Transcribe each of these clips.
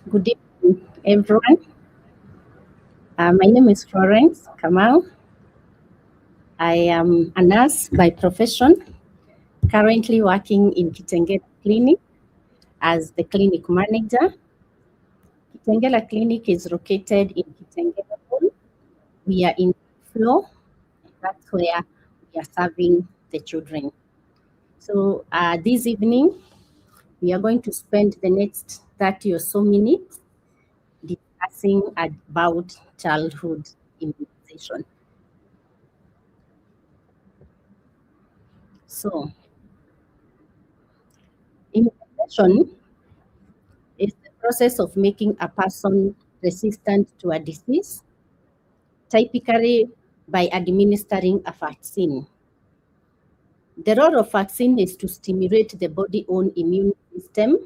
Good evening, everyone. My name is Florence Kamau. I am a nurse by profession, currently working in Kitengela Clinic as the clinic manager. Kitengela Clinic is located in Kitengela Mall. We are in floor. That's where we are serving the children. So this evening, we are going to spend the next 30 or so minutes discussing about childhood immunization. So, immunization is the process of making a person resistant to a disease, typically by administering a vaccine. The role of vaccine is to stimulate the body's own immune system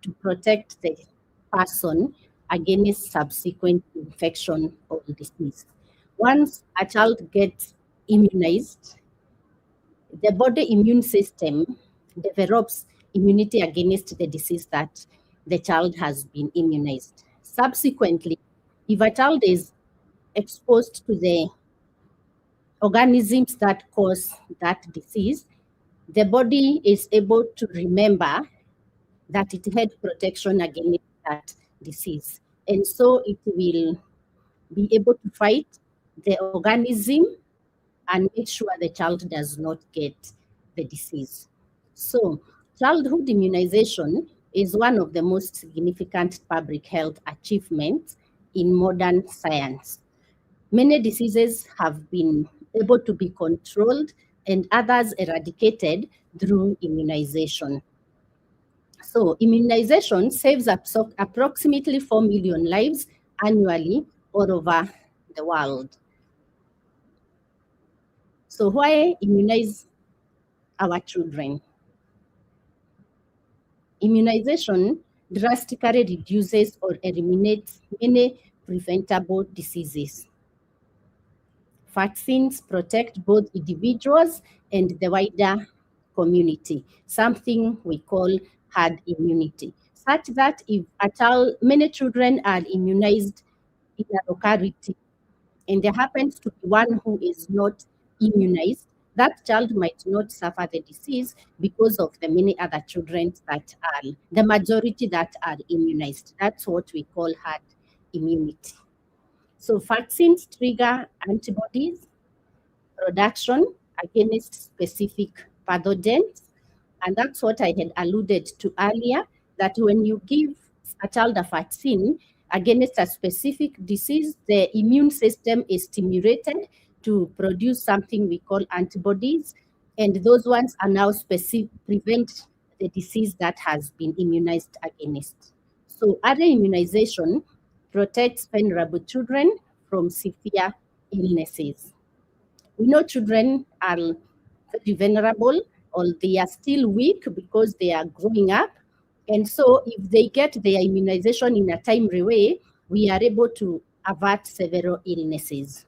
to protect the person against subsequent infection or disease. Once a child gets immunized, the body immune system develops immunity against the disease that the child has been immunized. Subsequently, if a child is exposed to the organisms that cause that disease, the body is able to remember that it had protection against that disease. And so it will be able to fight the organism and make sure the child does not get the disease. So, childhood immunization is one of the most significant public health achievements in modern science. Many diseases have been able to be controlled and others eradicated through immunization. So, immunization saves approximately 4 million lives annually all over the world. So, why immunize our children? Immunization drastically reduces or eliminates many preventable diseases. Vaccines protect both individuals and the wider community, something we call herd immunity, such that if many children are immunized in a locality, and there happens to be one who is not immunized, that child might not suffer the disease because of the many other children that are, the majority that are immunized. That's what we call herd immunity. So vaccines trigger antibodies production against specific pathogens. And that's what I had alluded to earlier, that when you give a child a vaccine against a specific disease, the immune system is stimulated to produce something we call antibodies. And those ones are now prevent the disease that has been immunized against. So early immunization protects vulnerable children from severe illnesses. We know children are very vulnerable or they are still weak because they are growing up. And so if they get their immunization in a timely way, we are able to avert several illnesses.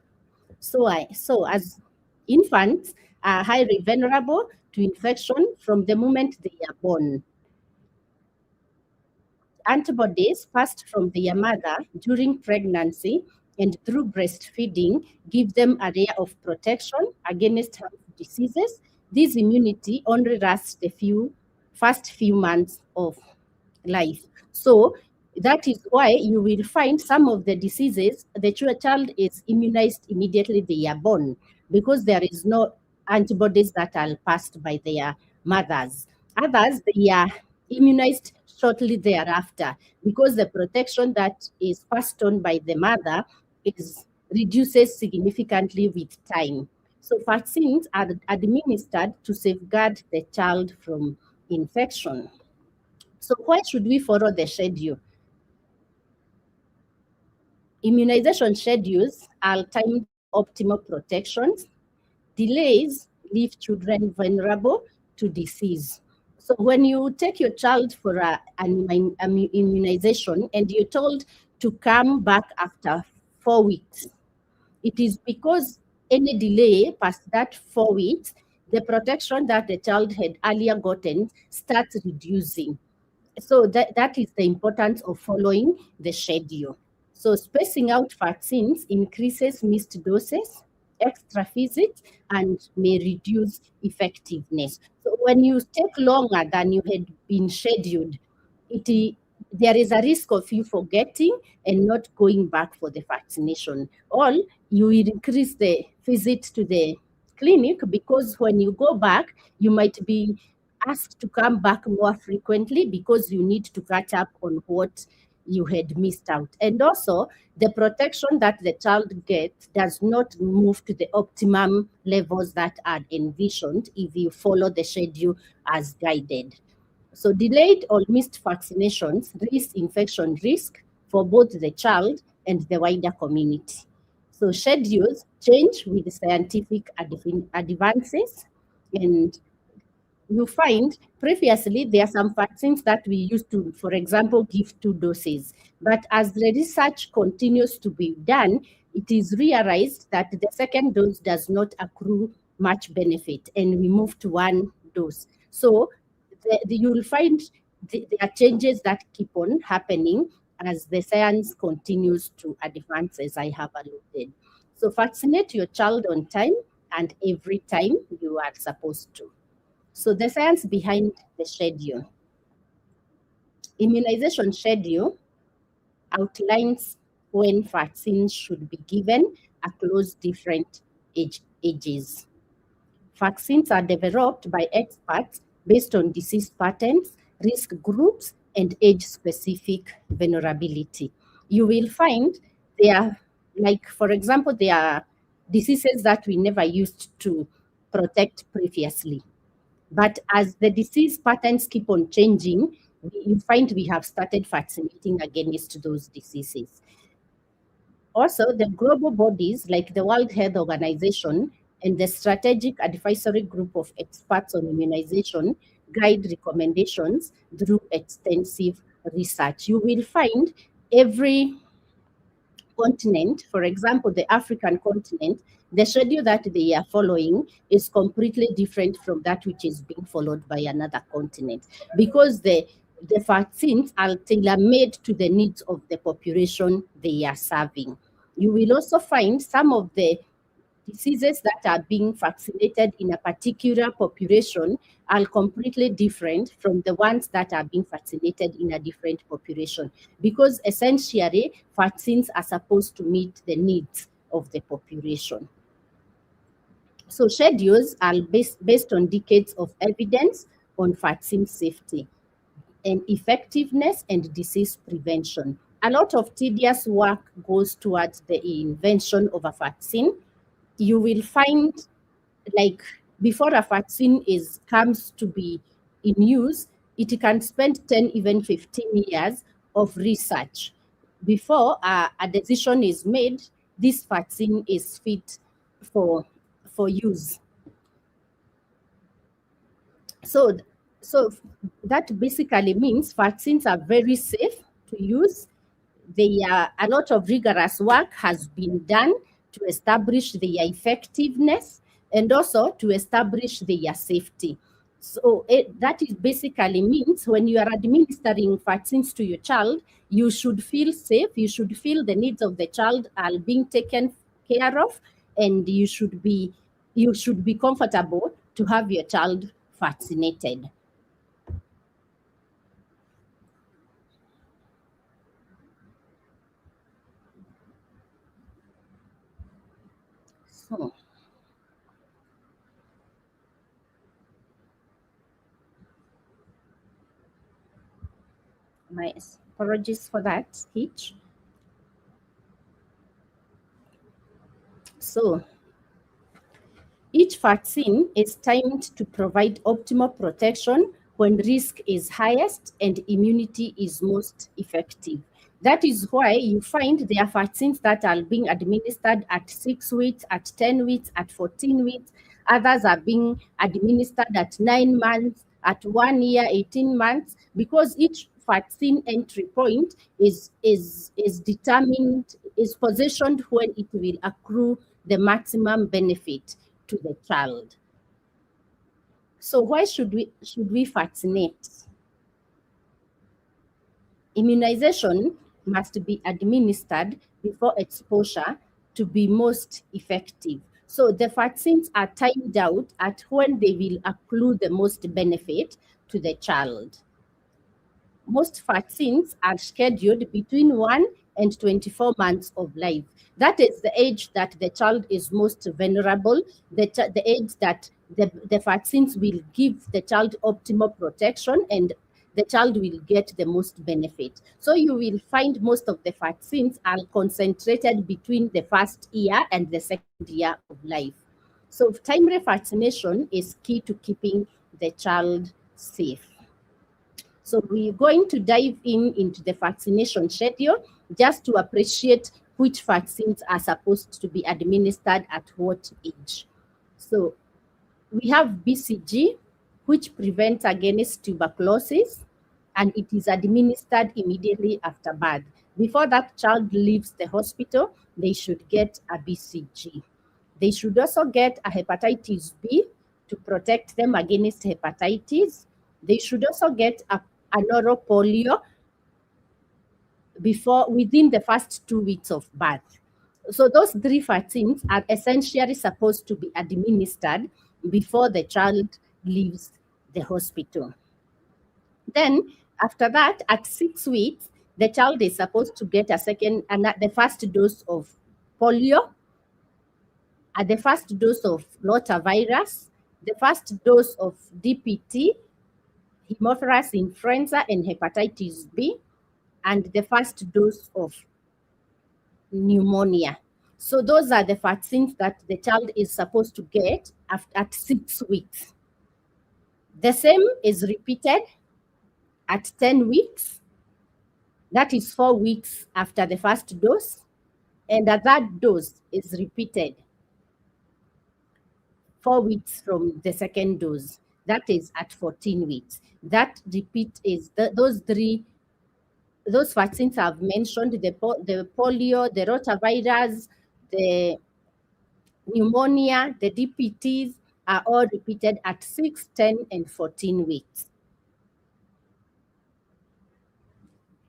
So as infants are highly vulnerable to infection from the moment they are born. Antibodies passed from their mother during pregnancy and through breastfeeding give them a layer of protection against harmful diseases. This immunity only lasts the first few months of life. So that is why you will find some of the diseases, the child is immunized immediately they are born because there is no antibodies that are passed by their mothers. Others, they are immunized shortly thereafter because the protection that is passed on by the mother reduces significantly with time. So vaccines are administered to safeguard the child from infection. So why should we follow the schedule? Immunization schedules are timed optimal protections. Delays leave children vulnerable to disease. So when you take your child for an immunization and you're told to come back after 4 weeks, it is because any delay past that 4 weeks, the protection that the child had earlier gotten starts reducing. So that is the importance of following the schedule. So spacing out vaccines increases missed doses, extra visits, and may reduce effectiveness. So when you take longer than you had been scheduled, there is a risk of you forgetting and not going back for the vaccination. Or you will increase the visit to the clinic, because when you go back, you might be asked to come back more frequently because you need to catch up on what you had missed out. And also, the protection that the child gets does not move to the optimum levels that are envisioned if you follow the schedule as guided. So delayed or missed vaccinations raise infection risk for both the child and the wider community. So schedules change with scientific advances, and you find previously there are some vaccines that we used to, for example, give 2 doses. But as the research continues to be done, it is realized that the second dose does not accrue much benefit, and we move to 1 dose. So you will find there are changes that keep on happening as the science continues to advance, as I have alluded. So vaccinate your child on time and every time you are supposed to. So the science behind the schedule. Immunization schedule outlines when vaccines should be given across different ages. Vaccines are developed by experts based on disease patterns, risk groups, and age-specific vulnerability. You will find there are, like, for example, there are diseases that we never used to protect previously. But as the disease patterns keep on changing, you find we have started vaccinating against those diseases. Also, the global bodies like the World Health Organization and the Strategic Advisory Group of Experts on Immunization guide recommendations through extensive research. You will find every continent, for example, the African continent, the schedule that they are following is completely different from that which is being followed by another continent, because the vaccines are tailor-made to the needs of the population they are serving. You will also find some of the diseases that are being vaccinated in a particular population are completely different from the ones that are being vaccinated in a different population, because essentially vaccines are supposed to meet the needs of the population. So schedules are based on decades of evidence on vaccine safety and effectiveness and disease prevention. A lot of tedious work goes towards the invention of a vaccine. You will find, like, before a vaccine comes to be in use, it can spend 10, even 15 years of research before a decision is made this vaccine is fit for use. So so that basically means vaccines are very safe to use. A lot of rigorous work has been done to establish their effectiveness and also to establish their safety. So that is basically means when you are administering vaccines to your child, you should feel safe, you should feel the needs of the child are being taken care of, and you should be comfortable to have your child vaccinated. So my apologies for that speech. So each vaccine is timed to provide optimal protection when risk is highest and immunity is most effective. That is why you find there are vaccines that are being administered at 6 weeks, at 10 weeks, at 14 weeks. Others are being administered at 9 months, at 1 year, 18 months, because each vaccine entry point is determined, is positioned when it will accrue the maximum benefit to the child. So why should we vaccinate? Immunization must be administered before exposure to be most effective. So the vaccines are timed out at when they will accrue the most benefit to the child. Most vaccines are scheduled between 1 and 24 months of life. That is the age that the child is most vulnerable, the age that the vaccines will give the child optimal protection and the child will get the most benefit. So you will find most of the vaccines are concentrated between the first year and the second year of life. So timely vaccination is key to keeping the child safe. So we're going to dive into the vaccination schedule just to appreciate which vaccines are supposed to be administered at what age. So we have BCG, which prevents against tuberculosis, and it is administered immediately after birth. Before that child leaves the hospital, they should get a BCG. They should also get a hepatitis B to protect them against hepatitis. They should also get an oral polio within the first 2 weeks of birth. So those three vaccines are essentially supposed to be administered before the child leaves the hospital. Then after that, at 6 weeks, the child is supposed to get the first dose of polio, the first dose of rotavirus, the first dose of DPT, Haemophilus influenza, and hepatitis B, and the first dose of pneumonia. So those are the vaccines that the child is supposed to get at 6 weeks. The same is repeated at 10 weeks. That is 4 weeks after the first dose. And that dose is repeated 4 weeks from the second dose. That is at 14 weeks. That repeat is those vaccines I've mentioned, the polio, the rotavirus, the pneumonia, the DPTs are all repeated at 6, 10, and 14 weeks.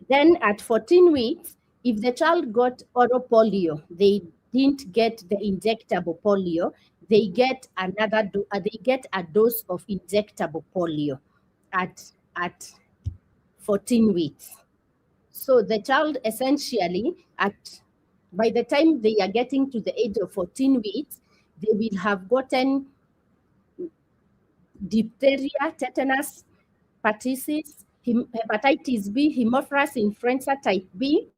Then at 14 weeks, if the child got oral polio, they didn't get the injectable polio, they get a dose of injectable polio at 14 weeks. So the child essentially by the time they are getting to the age of 14 weeks, they will have gotten diphtheria, tetanus, pertussis, hepatitis B, Haemophilus influenza type B,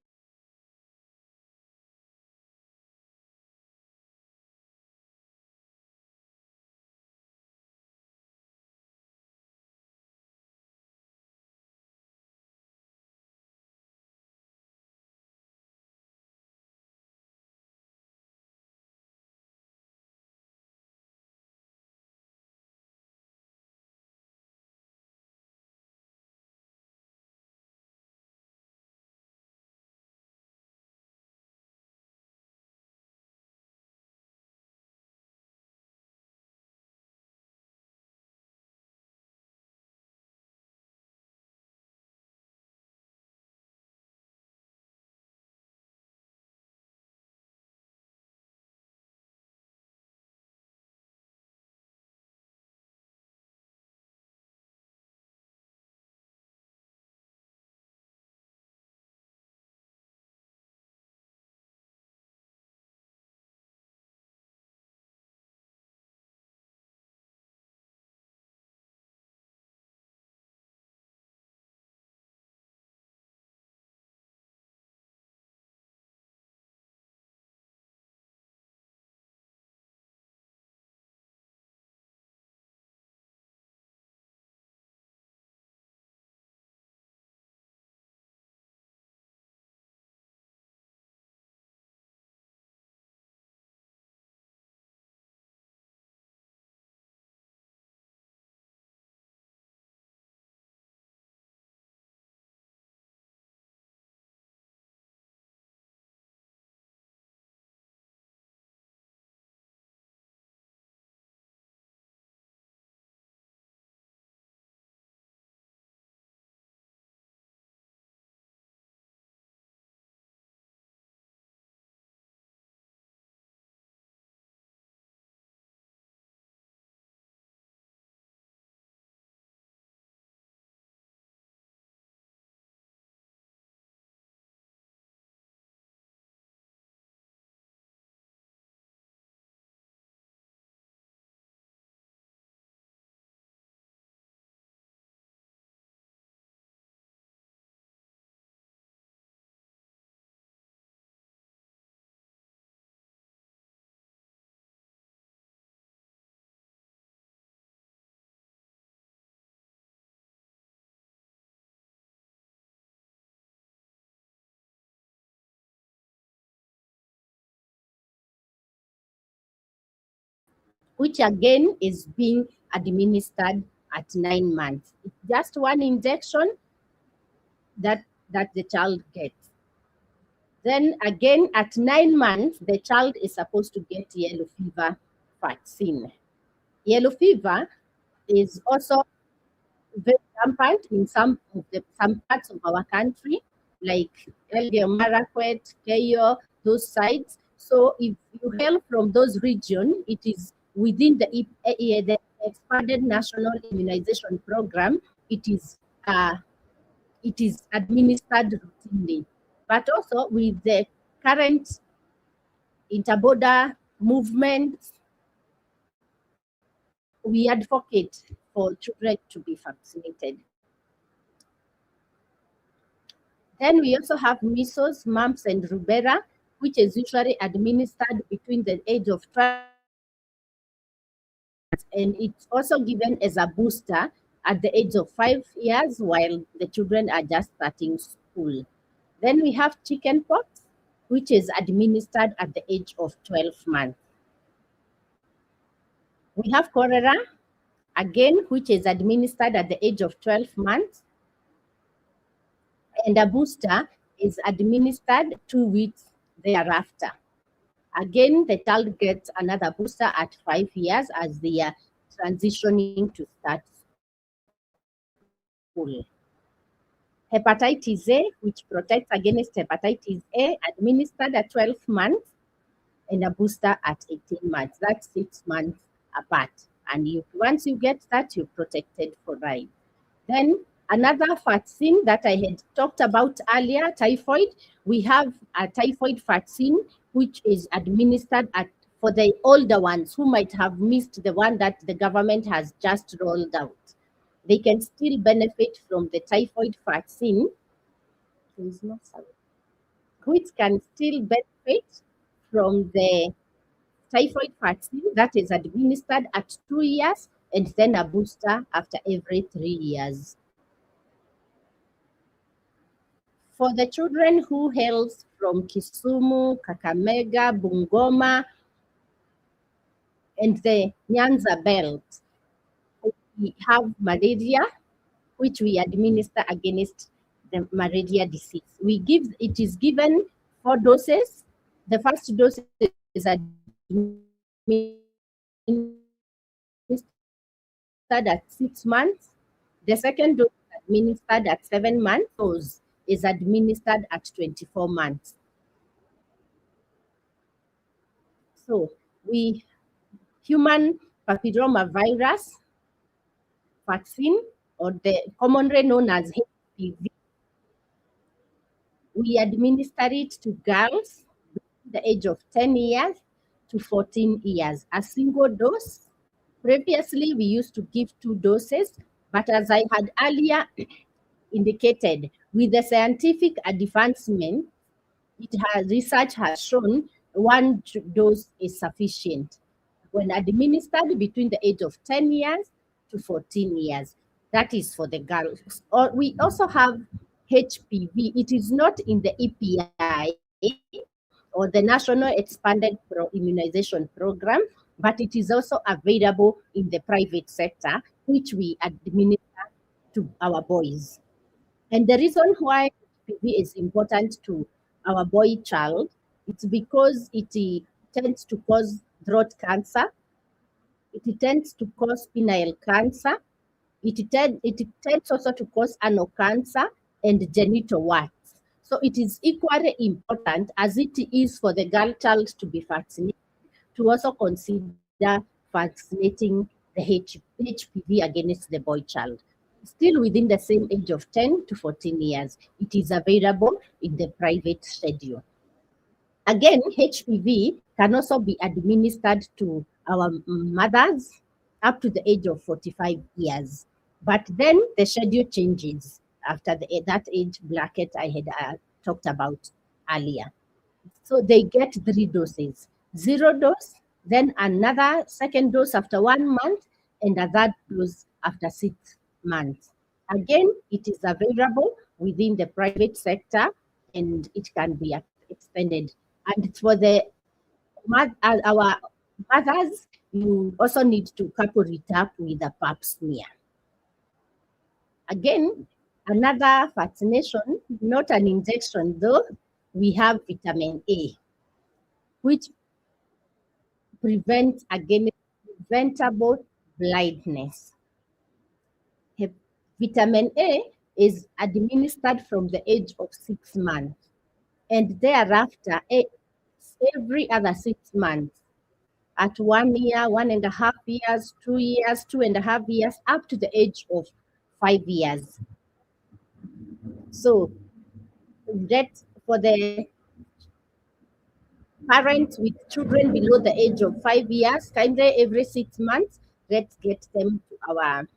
which again is being administered at 9 months. It's just one injection that the child gets. Then again, at 9 months, the child is supposed to get yellow fever vaccine. Yellow fever is also very rampant in some parts of our country, like Elgeyo Marakwet, Keyo, those sites. So if you hail from those regions, it is within the expanded national immunization program. It is administered routinely. But also with the current interborder movements, we advocate for children to be vaccinated. Then we also have measles, mumps, and rubella, which is usually administered between the age of 12 and it's also given as a booster at the age of 5 years while the children are just starting school. Then we have chickenpox, which is administered at the age of 12 months. We have cholera, again, which is administered at the age of 12 months. And a booster is administered 2 weeks thereafter. Again, the child gets another booster at 5 years as they are transitioning to start school. Hepatitis A, which protects against hepatitis A, administered at 12 months, and a booster at 18 months. That's 6 months apart. And once you get that, you're protected for life. Then another vaccine that I had talked about earlier, typhoid, we have a typhoid vaccine, which is administered for the older ones who might have missed the one that the government has just rolled out. They can still benefit from the typhoid vaccine, which can still benefit from the typhoid vaccine that is administered at 2 years and then a booster after every 3 years. For the children who hails from Kisumu, Kakamega, Bungoma, and the Nyanza belt, we have malaria, which we administer against the malaria disease. It is given 4 doses. The first dose is administered at 6 months. The second dose is administered at 7 months. Dose is administered at 24 months. So human papillomavirus vaccine, or the commonly known as HPV, we administer it to girls between the age of 10 years to 14 years, a single dose. Previously, we used to give 2 doses, but as I had earlier indicated, with the scientific advancement, research has shown 1 dose is sufficient when administered between the age of 10 years to 14 years. That is for the girls. We also have HPV. It is not in the EPI or the National Expanded Immunization Program, but it is also available in the private sector, which we administer to our boys. And the reason why HPV is important to our boy child, it's because it tends to cause throat cancer, it tends to cause penile cancer, it tends also to cause anal cancer and genital warts. So it is equally important as it is for the girl child to be vaccinated, to also consider vaccinating the HPV against the boy child. Still within the same age of 10 to 14 years. It is available in the private schedule. Again, HPV can also be administered to our mothers up to the age of 45 years. But then the schedule changes after that age bracket I had talked about earlier. So they get 3 doses, 0 dose, then another second dose after 1 month, and a third dose after 6 months. Again, it is available within the private sector and it can be extended. And for our mothers, you also need to couple it up with a pap smear. Again, another vaccination, not an injection though, we have vitamin A, which prevents against preventable blindness. Vitamin A is administered from the age of 6 months, and thereafter, every other 6 months, at 1 year, 1.5 years, 2 years, 2.5 years, up to the age of 5 years. So that for the parents with children below the age of 5 years, kindly every 6 months, let's get them to our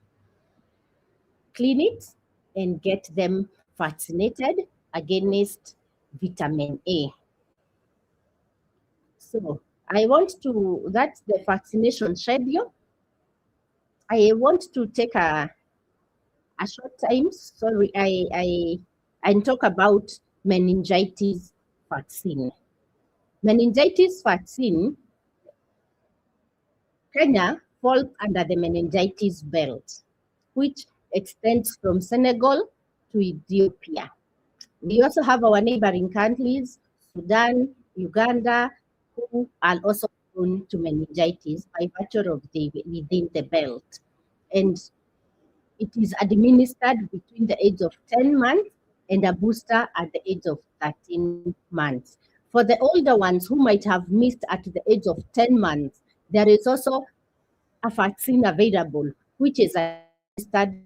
clinics and get them vaccinated against vitamin A. So that's the vaccination schedule. I want to take a short time, sorry, I talk about meningitis vaccine. Meningitis vaccine, Kenya falls under the meningitis belt, which extends from Senegal to Ethiopia. We also have our neighboring countries, Sudan, Uganda, who are also prone to meningitis by virtue of within the belt. And it is administered between the age of 10 months and a booster at the age of 13 months. For the older ones who might have missed at the age of 10 months, there is also a vaccine available, which is administered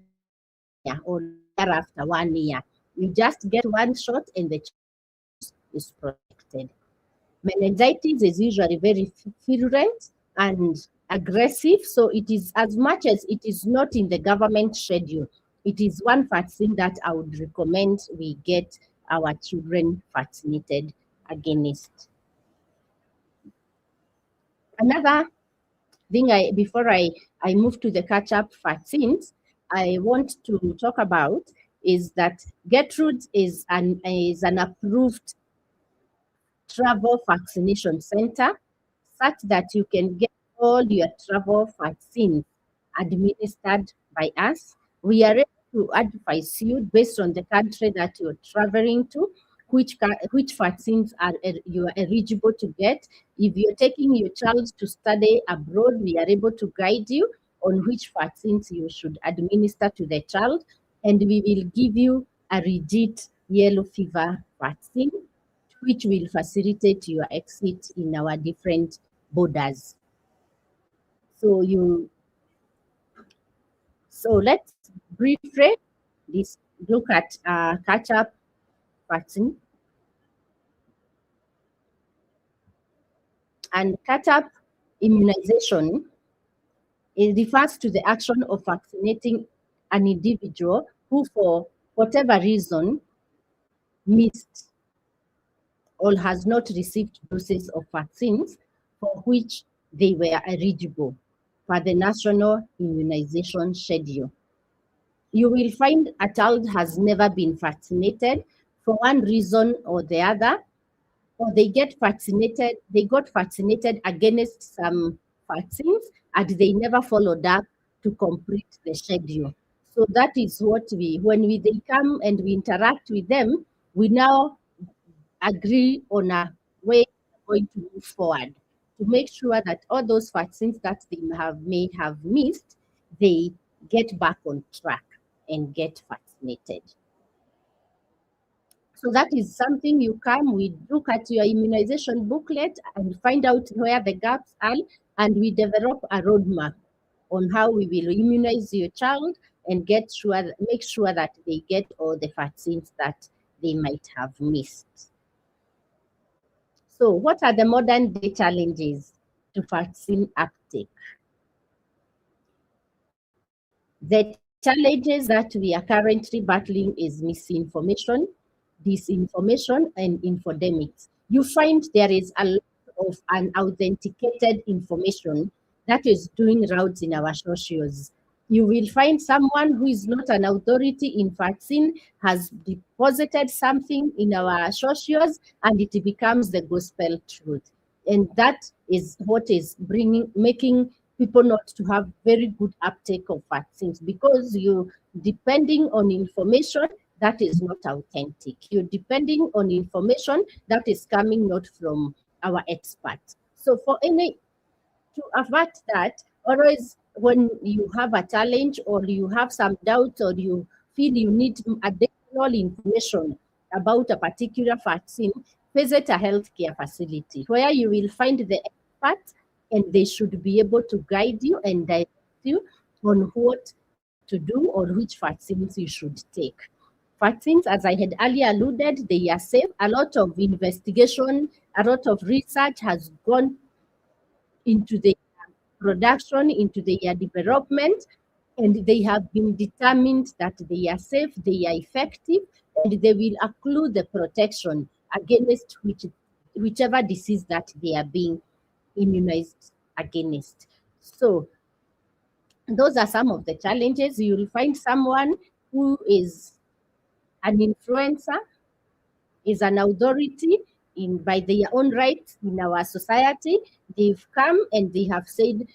or thereafter 1 year. You just get one shot and the child is protected. Meningitis is usually very virulent and aggressive, so it is, as much as it is not in the government schedule, it is one vaccine that I would recommend we get our children vaccinated against. Another thing, before I move to the catch-up vaccines, I want to talk about is that Gertrude is an approved travel vaccination center, such that you can get all your travel vaccines administered by us. We are able to advise you based on the country that you're traveling to, which vaccines you are eligible to get. If you're taking your child to study abroad, we are able to guide you on which vaccines you should administer to the child, and we will give you a rigid yellow fever vaccine, which will facilitate your exit in our different borders. So let's briefly look at catch-up vaccine. And catch-up immunization, it refers to the action of vaccinating an individual who, for whatever reason, missed or has not received doses of vaccines for which they were eligible for the national immunization schedule. You will find a child has never been vaccinated for one reason or the other, or they got vaccinated against some vaccines and they never followed up to complete the schedule. So that is what when they come and we interact with them, we now agree on a way we're going to move forward to make sure that all those vaccines that they may have missed, they get back on track and get vaccinated. So that is something we look at your immunization booklet and find out where the gaps are, and we develop a roadmap on how we will immunize your child and make sure that they get all the vaccines that they might have missed. So what are the modern day challenges to vaccine uptake? The challenges that we are currently battling is misinformation, disinformation, and infodemics. You find there is a lot of unauthenticated information that is doing rounds in our socials. You will find someone who is not an authority in vaccine has deposited something in our socials and it becomes the gospel truth. and that is what is making people not to have very good uptake of vaccines, because you depending on information that is not authentic. You're depending on information that is coming not from our experts. So for any to avert that, always when you have a challenge or you have some doubt or you feel you need additional information about a particular vaccine, visit a healthcare facility where you will find the experts, and they should be able to guide you and direct you on what to do or which vaccines you should take. Vaccines, as I had earlier alluded, they are safe. A lot of investigation, a lot of research has gone into the production, into their development, and they have been determined that they are safe, they are effective, and they will include the protection against whichever disease that they are being immunized against. So those are some of the challenges. You'll find someone who is an influencer, is an authority in by their own right in our society. They've come and they have said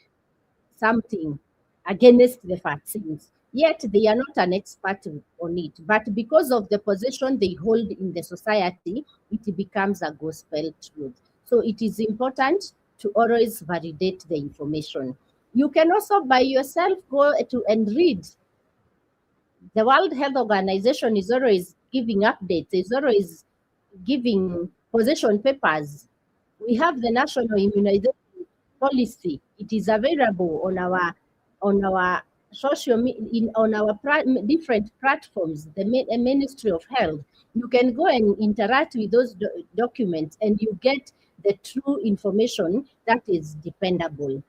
something against the vaccines. Yet they are not an expert on it. But because of the position they hold in the society, it becomes a gospel truth. So it is important to always validate the information. You can also by yourself go to and read. The World Health Organization is always giving updates, is always giving position papers. We have the National Immunization Policy. It is available on our on our different platforms, the Ministry of Health. You can go and interact with those documents, and you get the true information that is dependable.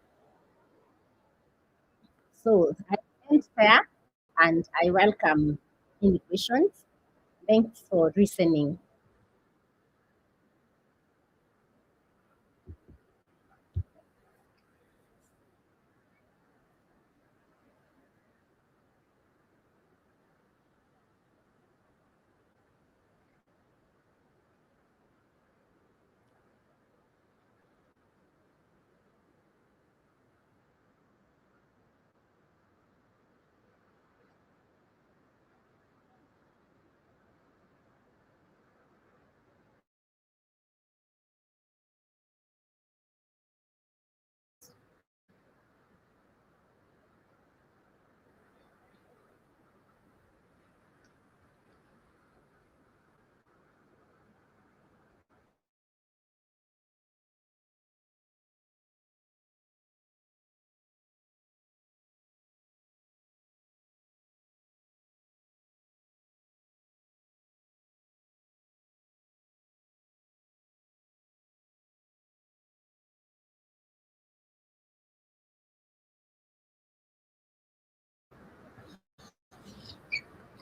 So I end there, and I welcome any questions. Thanks for listening.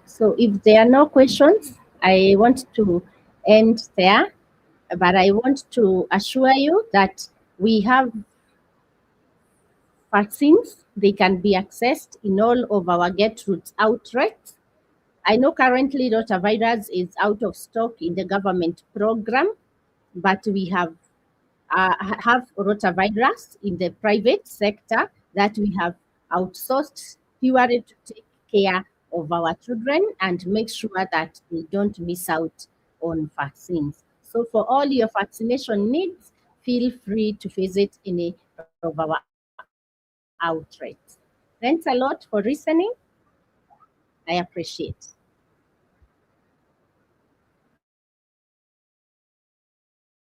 So if there are no questions, I want to end there. But I want to assure you that we have vaccines. They can be accessed in all of our Get Roots outlets. I know currently rotavirus is out of stock in the government program, but we have rotavirus in the private sector that we have outsourced purely to take care of our children and make sure that they don't miss out on vaccines. So for all your vaccination needs, feel free to visit any of our outlets. Thanks a lot for listening. I appreciate.